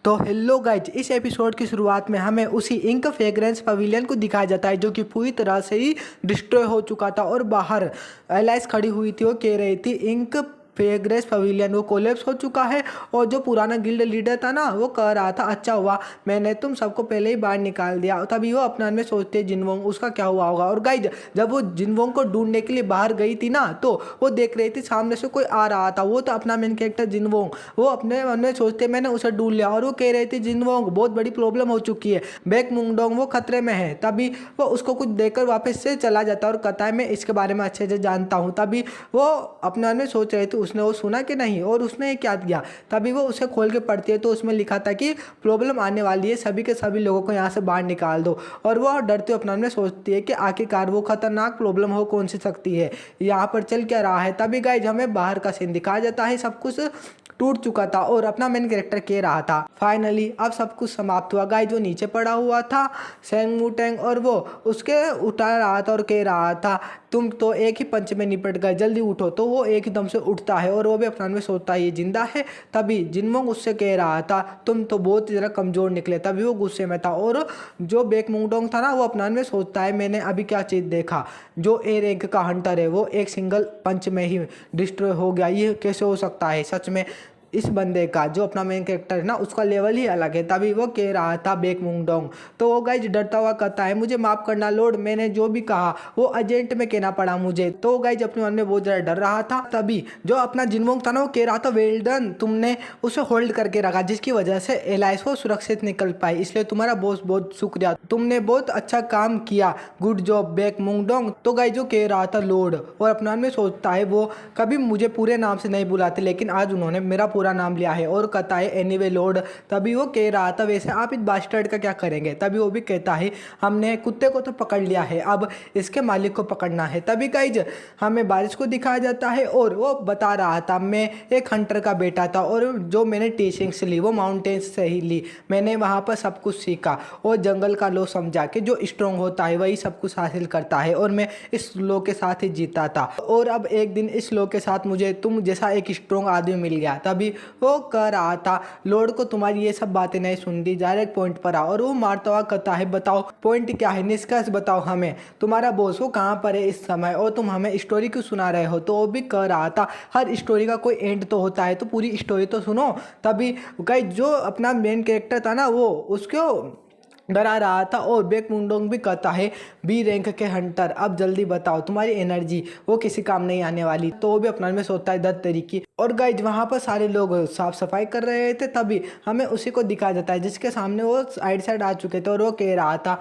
तो hello guys, इस episode की शुरुआत में हमें उसी इंक फ्रेग्रेंस पवेलियन को दिखाया जाता है जो कि पूरी तरह से ही डिस्ट्रॉय हो चुका था। और बाहर एलाइस खड़ी हुई थी, वो कह रही थी इंक फ्रेग्रेंस पवेलियन वो कोलेप्स हो चुका है। और जो पुराना गिल्ड लीडर था ना, वो कह रहा था अच्छा हुआ मैंने तुम सबको पहले ही बाहर निकाल दिया। तभी वो अपने मन में सोचते जिनवोंग उसका क्या हुआ होगा। और गाइज जब वो जिनवोंग को ढूंढने के लिए बाहर गई थी ना, तो वो देख रही थी सामने से कोई आ रहा था। वो तो अपना मेन कैरेक्टर जिनवोंग, वो अपने मन में सोचते मैंने उसे ढूंढ लिया। और वो कह रही थी जिनवोंग बहुत बड़ी प्रॉब्लम हो चुकी है, बैक मुंगडोंग वो खतरे में है। तभी वो उसको कुछ देकर वापस से चला जाता है और कहता है मैं इसके बारे में अच्छे से जानता हूँ। तभी वो अपने मन में सोच रही थी उसने वो सुना कि नहीं और उसने क्या किया। तभी वो उसे खोल के पढ़ती है तो उसमें लिखा था कि प्रॉब्लम आने वाली है, सभी के सभी लोगों को यहाँ से बाहर निकाल दो। और वो डरते हुए अपने मन में सोचती है कि आखिरकार वो खतरनाक प्रॉब्लम हो कौन सी सकती है, यहाँ पर चल क्या रहा है। तभी गाइज हमें बाहर का सीन दिखाया जाता है, सब कुछ टूट चुका था और अपना मेन कैरेक्टर कह रहा था फाइनली अब सब कुछ समाप्त हुआ। गाइज वो नीचे पड़ा हुआ था सेंग वूटेंग, और वो उसके उठा रहा था और कह रहा था तुम तो एक ही पंच में निपट गए, जल्दी उठो। तो वो एक ही दम से उठता है और वो भी अपना में सोचता है ये जिंदा है। तभी जिनमोंग उससे कह रहा था तुम तो बहुत ही ज़्यादा कमज़ोर निकले। तभी वो गुस्से में था और जो बेक मुंगडोंग था ना, वो अपना में सोचता है मैंने अभी क्या चीज़ देखा, जो ए रैंक का हंटर है वो एक सिंगल पंच में ही डिस्ट्रॉय हो गया, ये कैसे हो सकता है। सच में इस बंदे का जो अपना मेन कैरेक्टर है ना, उसका लेवल ही अलग है। तभी वो कह रहा था बेक मुंगडोंग, तो वो गाइज डरता हुआ कहता है मुझे माफ़ करना लॉर्ड, मैंने जो भी कहा वो अर्जेंट में कहना पड़ा मुझे। तो वो गाइज अपने मन में बहुत ज़्यादा डर रहा था। तभी जो अपना जिनवोंग था ना, वो कह रहा था वेल डन, तुमने उसे होल्ड करके रखा जिसकी वजह से एलाइस वो सुरक्षित निकल पाई, इसलिए तुम्हारा बहुत बहुत शुक्रिया, तुमने बहुत अच्छा काम किया, गुड जॉब बेक मुंगडोंग। तो गाइज जो कह रहा था लॉर्ड, और अपने मन में सोचता है वो कभी मुझे पूरे नाम से नहीं बुलाते लेकिन आज उन्होंने मेरा पूरा नाम लिया है। और कहता है एनीवे लॉर्ड। तभी वो कह रहा था वैसे आप इस बास्टर्ड का क्या करेंगे। तभी वो भी कहता है हमने कुत्ते को तो पकड़ लिया है, अब इसके मालिक को पकड़ना है। तभी गाइज हमें बारिश को दिखाया जाता है और वो बता रहा था मैं एक हंटर का बेटा था और जो मैंने टीचिंग्स ली वो माउंटेन्स से ही ली, मैंने वहाँ पर सब कुछ सीखा और जंगल का लॉ समझा कि जो स्ट्रॉन्ग होता है वही सब कुछ हासिल करता है, और मैं इस लॉ के साथ ही जीता था। और अब एक दिन इस लॉ के साथ मुझे तुम जैसा एक स्ट्रॉन्ग आदमी मिल गया। तभी वो कह रहा था लॉर्ड को तुम्हारी ये सब बातें नहीं सुनती, डायरेक्ट पॉइंट पर आओ। और वो मारता हुआ कहता है बताओ पॉइंट क्या है, निष्कर्ष बताओ हमें, तुम्हारा बॉस वो कहाँ पर है इस समय और तुम हमें स्टोरी क्यों सुना रहे हो। तो वो भी कह रहा था हर स्टोरी का कोई एंड तो होता है, तो पूरी स्टोरी तो सुनो। तभी गाइस जो अपना मेन कैरेक्टर था ना, वो उसको डरा रहा था और बेक मुंगडोंग भी कहता है बी रैंक के हंटर अब जल्दी बताओ तुम्हारी एनर्जी वो किसी काम नहीं आने वाली। तो वो भी अपना में सोचता है 10 तरीके। और गाइज वहाँ पर सारे लोग साफ सफाई कर रहे थे। तभी हमें उसी को दिखाया जाता है जिसके सामने वो साइड आ चुके थे और वो कह रहा था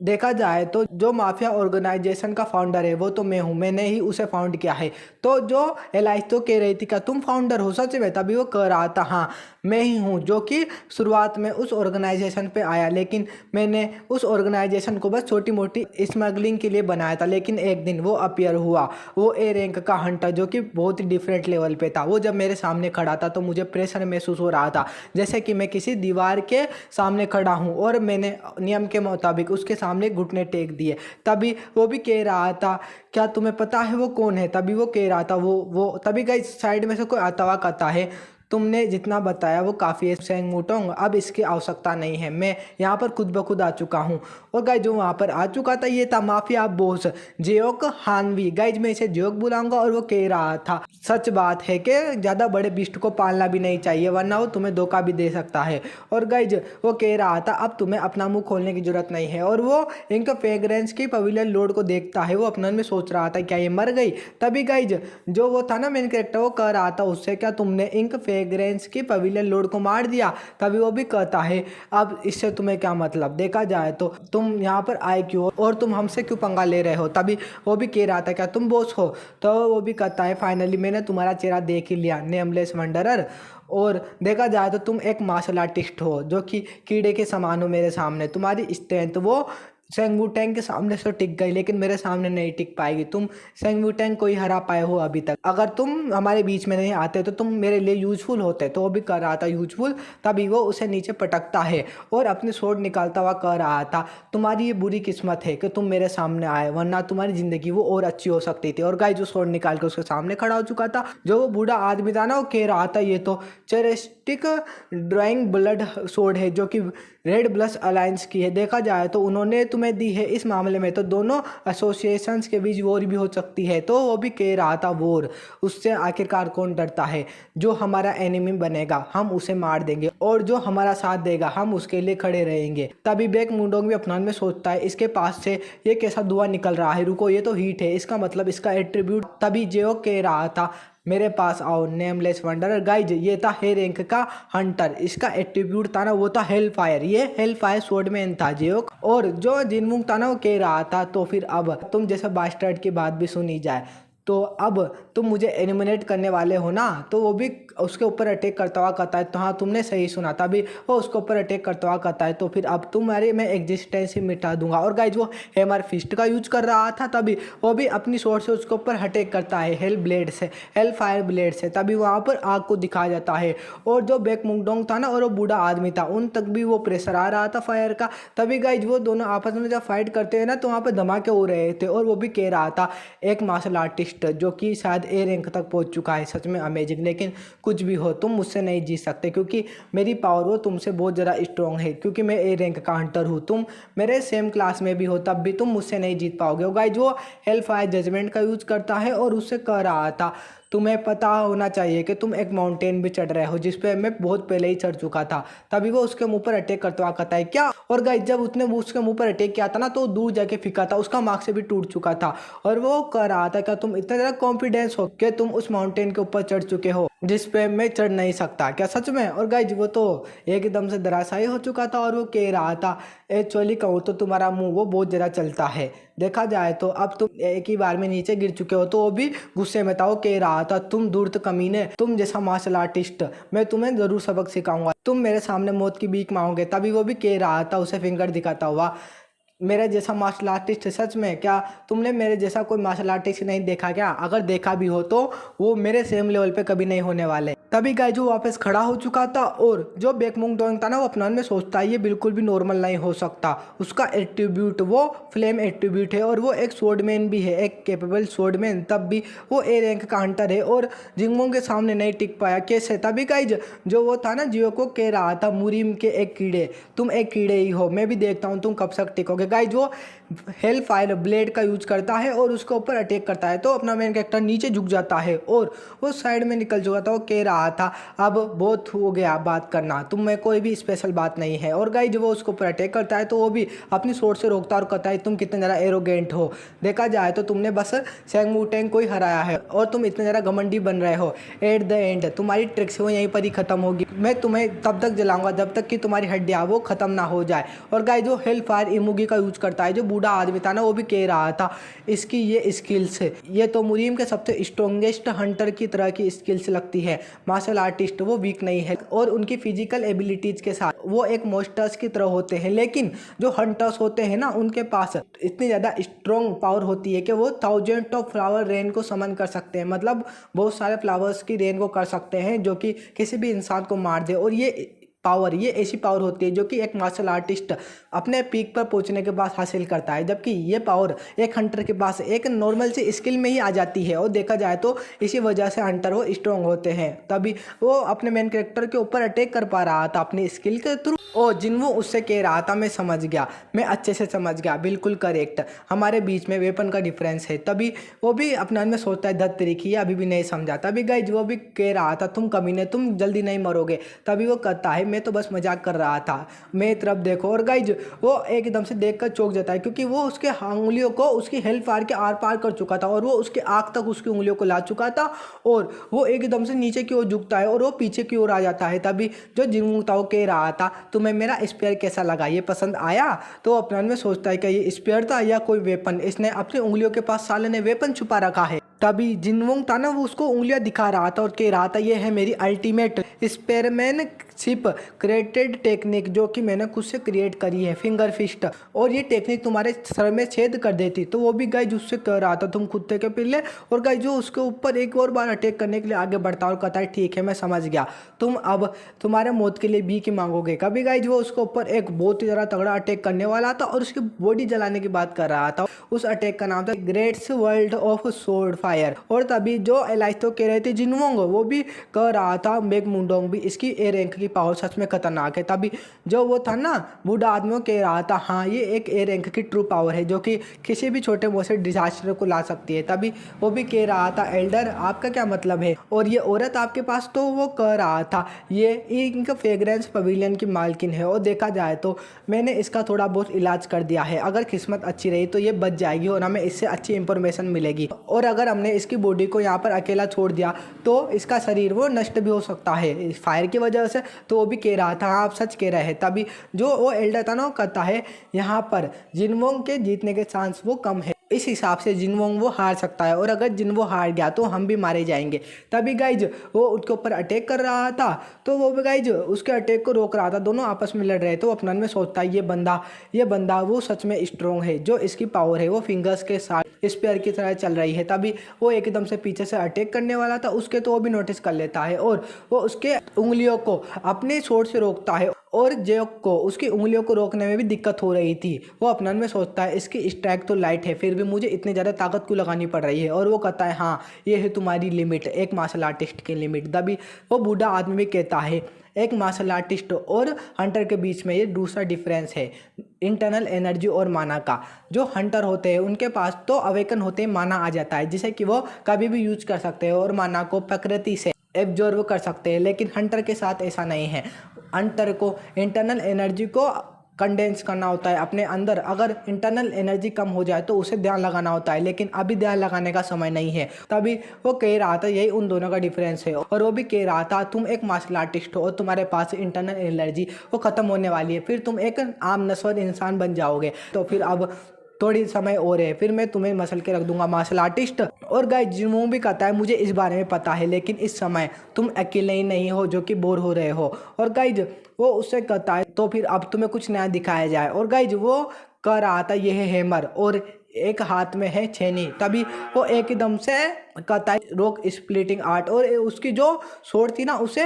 देखा जाए तो जो माफिया ऑर्गेनाइजेशन का फाउंडर है वो तो मैं हूँ, मैंने ही उसे फाउंड किया है। तो जो एलाइस तो कह रही थी क्या तुम फाउंडर हो सच में। तभी वो कह रहा था हाँ मैं ही हूँ जो कि शुरुआत में उस ऑर्गेनाइजेशन पे आया, लेकिन मैंने उस ऑर्गेनाइजेशन को बस छोटी मोटी स्मगलिंग के लिए बनाया था। लेकिन एक दिन वो अपीयर हुआ, वो ए रैंक का हंटर जो कि बहुत ही डिफरेंट लेवल पे था। वो जब मेरे सामने खड़ा था तो मुझे प्रेशर महसूस हो रहा था जैसे कि मैं किसी दीवार के सामने खड़ा हूँ, और मैंने नियम के मुताबिक उसके सामने घुटने टेक दिए। तभी वो भी कह रहा था क्या तुम्हें पता है वो कौन है। तभी वो कह रहा था वो तभी गाइस साइड में से कोई आता हुआ कहता है तुमने जितना बताया वो काफ़ी है सेंग वूटेंग, अब इसकी आवश्यकता नहीं है, मैं यहाँ पर खुद ब खुद आ चुका हूँ। और गाइज जो वहाँ पर आ चुका था ये था माफिया बॉस जेओक हानवी। गाइज मैं इसे जेओक बुलाऊंगा। और वो कह रहा था सच बात है कि ज़्यादा बड़े बिस्ट को पालना भी नहीं चाहिए वरना वो तुम्हें धोखा भी दे सकता है। और गाइज वो कह रहा था अब तुम्हें अपना मुंह खोलने की जरूरत नहीं है। और वो इंक फ्रेग्रेंस की पवेलियन लॉर्ड को देखता है, वो अपने मन में सोच रहा था क्या ये मर गई। तभी गाइज जो वो था ना मेन कैरेक्टर, वो कह रहा था उससे क्या तुमने इंक फ्रेग्रेंस की पवेलियन लॉर्ड को मार दिया। तभी वो भी कहता है अब इससे तुम्हें क्या मतलब, देखा जाए तो तुम यहाँ पर आए क्यों और तुम हमसे क्यों पंगा ले रहे हो। तभी वो भी कह रहा था क्या तुम बॉस हो। तो वो भी कहता है फाइनली मैंने तुम्हारा चेहरा देख ही लिया नेमलेस वंडरर, और देखा जाए तो तुम एक मार्शल आर्टिस्ट हो जो कि कीड़े के समान हो मेरे सामने, तुम्हारी स्ट्रेंथ वो सेंग वुटेंग के सामने से टिक गई, लेकिन मेरे सामने नहीं टिक पाएगी। तुम सेंग वुटेंग को ही हरा पाए हो अभी तक। अगर तुम हमारे बीच में नहीं आते तो तुम मेरे लिए यूजफुल होते। तो वो भी कर रहा था यूजफुल, तभी वो उसे नीचे पटकता है और अपनी स्वॉर्ड निकालता हुआ कह रहा था, तुम्हारी ये बुरी किस्मत है कि तुम मेरे सामने आए, वरना तुम्हारी जिंदगी वो और अच्छी हो सकती थी। और गाइस जो स्वॉर्ड निकाल के उसके सामने खड़ा हो चुका था, जो वो बूढ़ा आदमी था ना, वो कह रहा था ये तो चेरेस्टिक ड्राइंग ब्लड स्वॉर्ड है, जो कि रेड ब्लड अलायंस की है। देखा जाए तो उन्होंने तुम्हें दी है। इस मामले में तो दोनों एसोसिएशंस के बीच वॉर भी हो सकती है। तो वो भी कह रहा था वॉर, उससे आखिरकार कौन डरता है। जो हमारा एनिमी बनेगा हम उसे मार देंगे, और जो हमारा साथ देगा हम उसके लिए खड़े रहेंगे। तभी बेक मुंडोंग भी अपना में सोचता है, इसके पास से ये कैसा धुआं निकल रहा है, रुको ये तो हीट है, इसका मतलब इसका एट्रीब्यूट। तभी जेओ कह रहा था, मेरे पास आओ नेमलेस वंडरर। गाइज ये था हे रैंक का हंटर, इसका एट्रीब्यूट था ना वो था हेल फायर। ये हेल फायर स्वॉर्डमैन था जेओक। और जो जिनमुंग था ना वो कह रहा था, तो फिर अब तुम जैसे बास्टर्ड की बात भी सुनी जाए, तो अब तुम मुझे एलिमिनेट करने वाले हो ना। तो वो भी उसके ऊपर अटैक करता हुआ कहता है, तो हाँ तुमने सही सुना। तभी वो उसके ऊपर अटैक करता हुआ कहता है, तो फिर अब तुम्हारी मैं एग्जिस्टेंस ही मिटा दूंगा। और गाइज वो हैमर फिस्ट का यूज कर रहा था, तभी वो भी अपनी स्वॉर्ड से उसके ऊपर अटैक करता है, हेल ब्लेड से, हेल फायर ब्लेड से। तभी वहाँ पर आग को दिखाया जाता है, और जो बेक मुंगडोंग था ना और वो बूढ़ा आदमी था, उन तक भी वो प्रेशर आ रहा था फायर का। तभी गाइज वो दोनों आपस में जब फाइट करते हैं ना, तो वहाँ पर धमाके हो रहे थे। और वो भी कह रहा था, एक मार्शल आर्टिस्ट जो कि शायद ए रैंक तक पहुंच चुका है, सच में अमेजिंग। लेकिन कुछ भी हो, तुम मुझसे नहीं जीत सकते, क्योंकि मेरी पावर वो तुमसे बहुत ज़्यादा स्ट्रॉन्ग है, क्योंकि मैं ए रैंक का हंटर हूँ। तुम मेरे सेम क्लास में भी हो, तब भी तुम मुझसे नहीं जीत पाओगे। गाइज वो हेल फायर जजमेंट का यूज करता है और उससे कह रहा था, तुम्हें पता होना चाहिए कि तुम एक माउंटेन भी चढ़ रहे हो, जिस पे मैं बहुत पहले ही चढ़ चुका था। तभी वो उसके मुंह पर अटैक करता हुआ कहता है, क्या। और गाइस जब उसने वो उसके मुंह पर अटैक किया था ना, तो दूर जाके फेंका था, उसका मार्क्स से भी टूट चुका था। और वो कह रहा था, क्या तुम इतना ज़्यादा कॉन्फिडेंस हो कि तुम उस माउंटेन के ऊपर चढ़ चुके हो जिस पे मैं चढ़ नहीं सकता, क्या सच में। और गाइस वो तो एकदम से धराशायी हो चुका था, और वो कह रहा था, एक्चुअली कहूँ तो तुम्हारा मुंह वो बहुत ज़्यादा चलता है। देखा जाए तो अब तुम एक ही बार में नीचे गिर चुके हो। तो वो भी गुस्से में था, वो कह रहा था, तुम धूर्त कमीने, तुम जैसा मार्शल आर्टिस्ट मैं तुम्हें ज़रूर सबक सिखाऊंगा, तुम मेरे सामने मौत की भीख मांगोगे। तभी वो भी कह रहा था, उसे फिंगर दिखाता हुआ, मेरे जैसा मार्शल आर्टिस्ट। सच में क्या तुमने मेरे जैसा कोई मार्शल आर्टिस्ट नहीं देखा क्या? अगर देखा भी हो तो वो मेरे सेम लेवल पे कभी नहीं होने वाले। तभी गाइजू वापस खड़ा हो चुका था, और जो बेक मुंगडोंग था ना, वो अपना में सोचता है ये बिल्कुल भी नॉर्मल नहीं हो सकता। उसका एट्रीब्यूट वो फ्लेम एट्रीब्यूट है, और वो एक स्वॉर्डमैन भी है, एक कैपेबल स्वॉर्डमैन। तब भी वो ए रैंक का हंटर है और जिंगमोंग के सामने नहीं टिक पाया, कैसे? तभी गाइज जो वो था ना, जियो को कह रहा था, मुरीम के एक कीड़े, तुम एक कीड़े ही हो, मैं भी देखता हूँ तुम कब तक टिकोगे। गाइज वो हेल फायर ब्लेड का यूज करता है और उसके ऊपर अटैक करता है, तो अपना मेन कैरेक्टर नीचे झुक जाता है और वो साइड में निकल चुका था। वो कह रहा था, अब बहुत हो गया बात करना, तुम में कोई भी स्पेशल बात नहीं है। और गाइज वो उसके ऊपर अटैक करता है, तो वो भी अपनी सोर्स से रोकता और कहता है, तुम कितने ज़्यादा एरोगेंट हो। देखा जाए तो तुमने बस सेंग वुटेंग को ही हराया है, और तुम इतने ज़्यादा घमंडी बन रहे हो। एट द एंड तुम्हारी ट्रिक्स वो यहीं पर ही खत्म होगी। मैं तुम्हें तब तक जलाऊंगा जब तक कि तुम्हारी हड्डियाँ वो खत्म ना हो जाए। और गाइज वो हेल फायर इमुगी का यूज करता है। जो बूढ़ा आदमी था ना, वो भी कह रहा था, इसकी ये स्किल्स है, ये तो मुरीम के सबसे स्ट्रॉन्गेस्ट हंटर की तरह की स्किल्स लगती है। मार्शल आर्टिस्ट वो वीक नहीं है, और उनकी फिजिकल एबिलिटीज के साथ वो एक मॉन्स्टर्स की तरह होते हैं। लेकिन जो हंटर्स होते हैं ना, उनके पास इतनी ज़्यादा स्ट्रॉन्ग पावर होती है कि वो 1000 ऑफ फ्लावर रेन को समन कर सकते हैं। मतलब बहुत सारे फ्लावर्स की रेन को कर सकते हैं, जो कि किसी भी इंसान को मार दे। और ये ऐसी पावर होती है जो कि एक मार्शल आर्टिस्ट अपने पीक पर पहुंचने के बाद हासिल करता है, जबकि ये पावर एक हंटर के पास एक नॉर्मल सी स्किल में ही आ जाती है। और देखा जाए तो इसी वजह से हंटर वो स्ट्रॉन्ग होते हैं। तभी वो अपने मेन कैरेक्टर के ऊपर अटैक कर पा रहा था अपनी स्किल के थ्रू। और जिन्वो उससे कह रहा था, मैं समझ गया, मैं अच्छे से समझ गया, बिल्कुल करेक्ट, हमारे बीच में वेपन का डिफरेंस है। तभी वो भी अपने मन में सोचता है, धत तरीकी अभी भी नहीं समझा। तभी गाइज वो भी कह रहा था, तुम कमीने, तुम जल्दी नहीं मरोगे। तभी वो कहता है, मैं तो बस मजाक कर रहा था, मेरी तरफ देखो। और गाइज वो एकदम से देखकर चौंक जाता है, क्योंकि वो उसके उंगलियों को उसकी हेल फायर के आर पार कर चुका था, और वो उसके आँख तक उसकी उंगलियों को ला चुका था। और वो एकदम से नीचे की ओर झुकता है और वो पीछे की ओर आ जाता है। तभी जो जिंगमू था वो कह रहा था, तुम्हें मेरा स्पेयर कैसा लगा, ये पसंद आया? तो अपने मन में सोचता है कि ये स्पेयर था या कोई वेपन, इसने अपनी उंगलियों के पास साले ने वेपन छुपा रखा है। तभी जिनवोंग था ना, वो उसको उंगलियां दिखा रहा था और कह रहा था, ये है मेरी अल्टीमेट स्पेयरमैन सिप क्रिएटेड टेक्निक जो कि मैंने खुद से क्रिएट करी है, फिंगर फिस्ट, और ये टेक्निक तुम्हारे सर में छेद कर देती। तो वो भी गाइज उससे कह रहा था तुम कुत्ते के पिल्ले, और गाइज जो उसके ऊपर एक और बार अटैक करने के लिए आगे बढ़ता और कहता है ठीक है मैं समझ गया, तुम अब तुम्हारे मौत के लिए बी की मांगोगे। कभी गाइज वो उसके ऊपर एक बहुत ही ज़्यादा तगड़ा अटैक करने वाला था और उसकी बॉडी जलाने की बात कर रहा था। उस अटैक का नाम था greats world of sword fire. और तभी जो एलाइस्तो कह रहे थे जिनवोंग, वो भी कह रहा था मेग मुंडोंग भी, इसकी ए रैंक की पावर सच में खतरनाक है। तभी जो वो था ना बूढ़ा आदमी, वो कह रहा था हाँ ये एक ए रैंक की ट्रू पावर है जो कि किसी भी छोटे मोटे डिजास्टर को ला सकती है। तभी वो भी कह रहा था एल्डर आपका क्या मतलब है, और ये औरत आपके पास, तो वो कह रहा था ये इंक फ्रेग्रेंस पवेलियन की मालकिन है, और देखा जाए तो मैंने इसका थोड़ा बहुत इलाज कर दिया है, अगर किस्मत अच्छी रही तो ये बच जाएगी और हमें इससे अच्छी इंफॉर्मेशन मिलेगी, और अगर हमने इसकी बॉडी को यहाँ पर अकेला छोड़ दिया तो इसका शरीर वो नष्ट भी हो सकता है फायर की वजह से। तो वो भी कह रहा था हाँ आप सच कह रहे हैं। तभी जो वो एल्डर था ना वो कहता है यहाँ पर जिनवोंग के जीतने के चांस वो कम है, इस हिसाब से जिनवोंग वो हार सकता है, और अगर जिनवो हार गया तो हम भी मारे जाएंगे। तभी गाइज वो उसके ऊपर अटैक कर रहा था, तो वो भी गाइज उसके अटैक को रोक रहा था, दोनों आपस में लड़ रहे थे। वो अपने मन में सोचता है ये बंदा वो सच में स्ट्रॉन्ग है, जो इसकी पावर है वो फिंगर्स के साथ स्पेयर की तरह चल रही है। तभी वो एकदम से पीछे से अटैक करने वाला था उसके, तो वो भी नोटिस कर लेता है और वो उसके उंगलियों को अपने शॉट से रोकता है, और जेक को उसकी उंगलियों को रोकने में भी दिक्कत हो रही थी। वो अपने मन में सोचता है इसकी स्ट्राइक तो लाइट है, फिर भी मुझे इतनी ज़्यादा ताकत क्यों लगानी पड़ रही है, और वो कहता है हाँ ये है तुम्हारी लिमिट, एक मार्शल आर्टिस्ट की लिमिट। तभी वो बूढ़ा आदमी भी कहता है एक मार्शल आर्टिस्ट और हंटर के बीच में ये दूसरा डिफरेंस है इंटरनल एनर्जी और माना का। जो हंटर होते हैं उनके पास तो अवेकन होते ही माना आ जाता है जिसे कि वो कभी भी यूज कर सकते हैं और माना को प्रकृति से एब्जॉर्व कर सकते हैं, लेकिन हंटर के साथ ऐसा नहीं है। हंटर को इंटरनल एनर्जी को कंडेंस करना होता है अपने अंदर, अगर इंटरनल एनर्जी कम हो जाए तो उसे ध्यान लगाना होता है, लेकिन अभी ध्यान लगाने का समय नहीं है। तभी वो कह रहा था यही उन दोनों का डिफरेंस है, और वो भी कह रहा था तुम एक मार्शल आर्टिस्ट हो और तुम्हारे पास इंटरनल एनर्जी वो खत्म होने वाली है, फिर तुम एक आम नस्वर इंसान बन जाओगे, तो फिर अब थोड़ी समय और है, फिर मैं तुम्हें मसल के रख दूंगा मार्शल आर्टिस्ट। और गाइस जिनवोंग भी कहता है मुझे इस बारे में पता है, लेकिन इस समय तुम अकेले ही नहीं हो जो कि बोर हो रहे हो। और गाइज वो उससे कहता है तो फिर अब तुम्हें कुछ नया दिखाया जाए, और गाइज वो कह रहा था ये है हैमर और एक हाथ में है छेनी। तभी वो एकदम से कहता है रॉक स्प्लिटिंग आर्ट, और उसकी जो स्वॉर्ड थी ना उसे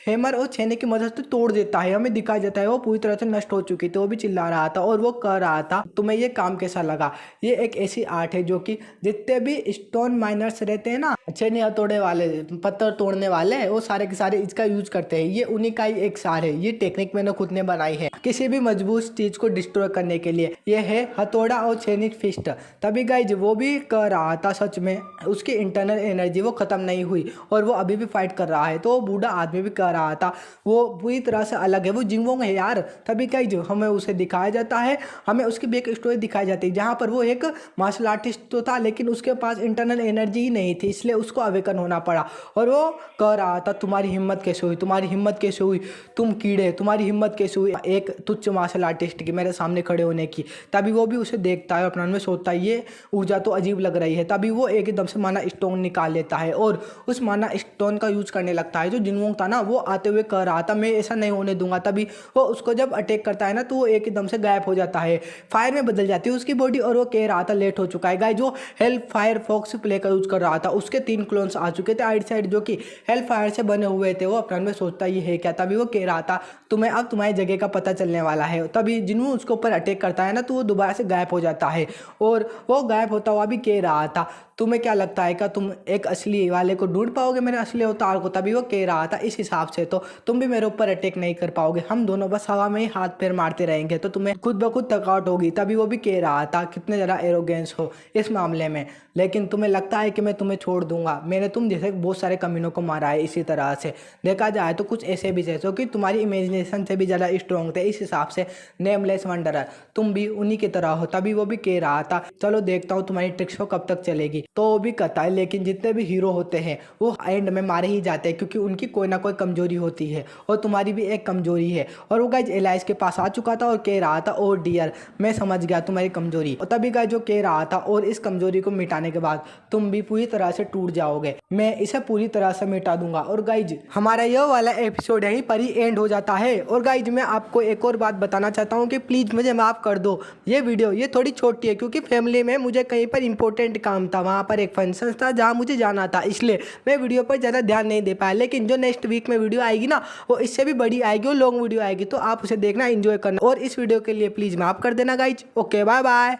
हैमर और छेनी की मदद से तोड़ देता है। हमें दिखाई देता है वो पूरी तरह से नष्ट हो चुकी थी। वो भी चिल्ला रहा था और वो कह रहा था तुम्हें ये काम कैसा लगा, ये एक ऐसी आर्ट है जो कि जितने भी स्टोन माइनर्स रहते हैं ना, छेनी हथौड़े वाले, पत्थर तोड़ने वाले, वो सारे के सारे इसका यूज करते हैं। ये उन्हीं का ही एक सार है, ये टेक्निक मैंने खुद ने बनाई है किसी भी मजबूत चीज को डिस्ट्रॉय करने के लिए। ये है हथौड़ा और छेनी फिस्ट। तभी गाइज वो भी कह रहा था सच में उसकी इंटरनल एनर्जी वो खत्म नहीं हुई और वो अभी भी फाइट कर रहा है। तो वो बूढ़ा आदमी भी कह रहा था वो पूरी तरह से अलग है, वो जिनवोंग है यार। तभी गाइज हमें उसे दिखाया जाता है, हमें उसकी बैक स्टोरी दिखाई जाती है जहाँ पर वो एक मार्शल आर्टिस्ट तो था लेकिन उसके पास इंटरनल एनर्जी ही नहीं थी, इसलिए उसको अवेकन होना पड़ा। और वो कह रहा था तुम्हारी हिम्मत कैसे हुई, तुम्हारी हिम्मत कैसे हुई, तुम कीड़े, तुम्हारी हिम्मत कैसे हुई एक तुच्छ मार्शल आर्टिस्ट की मेरे सामने खड़े होने की। तभी वो भी उसे देखता है, अपने मन में सोचता है ये ऊर्जा तो अजीब लग रही है। तभी वो एकदम से माना स्टोन निकाल लेता है और उस माना स्टोन का यूज करने लगता है। जो जिनवोंग था ना वो आते हुए कह रहा था मैं ऐसा नहीं होने दूंगा। तभी वो उसको जब अटैक करता है ना तो वो एकदम से गायब हो जाता है, फायर में बदल जाती है उसकी बॉडी। और वो कह रहा था लेट हो चुका है। गाइस जो हेल फायर फॉक्स प्ले का यूज कर रहा था उसके 3 क्लोन्स आ चुके थे आइड साइड जो कि हेल फायर से बने हुए थे। वो अपने में सोचता ये है क्या। तभी वो कह रहा था तुम्हें अब तुम्हारी जगह का पता चलने वाला है। तभी जिनवोंग उसके ऊपर अटैक करता है ना तो वो दोबारा से गायब हो जाता है और वो गायब होता हुआ भी कह रहा था तुम्हें क्या लगता है क्या तुम एक असली वाले को ढूंढ पाओगे मेरे असली अवतार को। तभी वो कह रहा था इस हिसाब से तो तुम भी मेरे ऊपर अटैक नहीं कर पाओगे, हम दोनों बस हवा में ही हाथ पैर मारते रहेंगे तो तुम्हें खुद ब खुद थकावट होगी। तभी वो भी कह रहा था कितने ज़्यादा एरोगेंस हो इस मामले में, लेकिन तुम्हें लगता है कि मैं तुम्हें छोड़ दूंगा। मैंने तुम जैसे बहुत सारे कमीनों को मारा है, इसी तरह से देखा जाए तो कुछ ऐसे भी जैसे कि तुम्हारी इमेजिनेशन से भी ज़्यादा स्ट्रॉन्ग थे, इस हिसाब से नेमलेस वंडरर तुम भी उन्हीं की तरह हो। तभी वो भी कह रहा था चलो देखता हूँ तुम्हारी ट्रिक्स को कब तक चलेगी। तो वो भी कहता है लेकिन जितने भी हीरो होते हैं वो एंड में मारे ही जाते हैं क्योंकि उनकी कोई ना कोई कमजोरी कमजोरी होती है और तुम्हारी भी एक कमजोरी है। और वो गाइज एलाइस के पास आ चुका था और कह रहा था ओ डियर मैं समझ गया तुम्हारी कमजोरी। और तभी गाइज जो कह रहा था और इस कमजोरी को मिटाने के बाद तुम भी पूरी तरह से टूट जाओगे, मैं इसे पूरी तरह से मिटा दूंगा। और गाइज हमारा यह वाला एपिसोड यहीं पर ही एंड हो जाता है। और गाइज मैं आपको एक और बात बताना चाहता हूँ कि प्लीज़ मुझे माफ़ कर दो, ये वीडियो ये थोड़ी छोटी है क्योंकि फैमिली में मुझे कहीं पर इंपॉर्टेंट काम था, वहाँ पर एक फंक्शन था जहाँ मुझे जाना था, इसलिए मैं वीडियो पर ज़्यादा ध्यान नहीं दे पाया। लेकिन जो नेक्स्ट वीक में वीडियो आएगी ना वो इससे भी बड़ी आएगी और लॉन्ग वीडियो आएगी, तो आप उसे देखना एंजॉय करना। और इस वीडियो के लिए प्लीज़ माफ़ कर देना गाइज। Okay bye bye.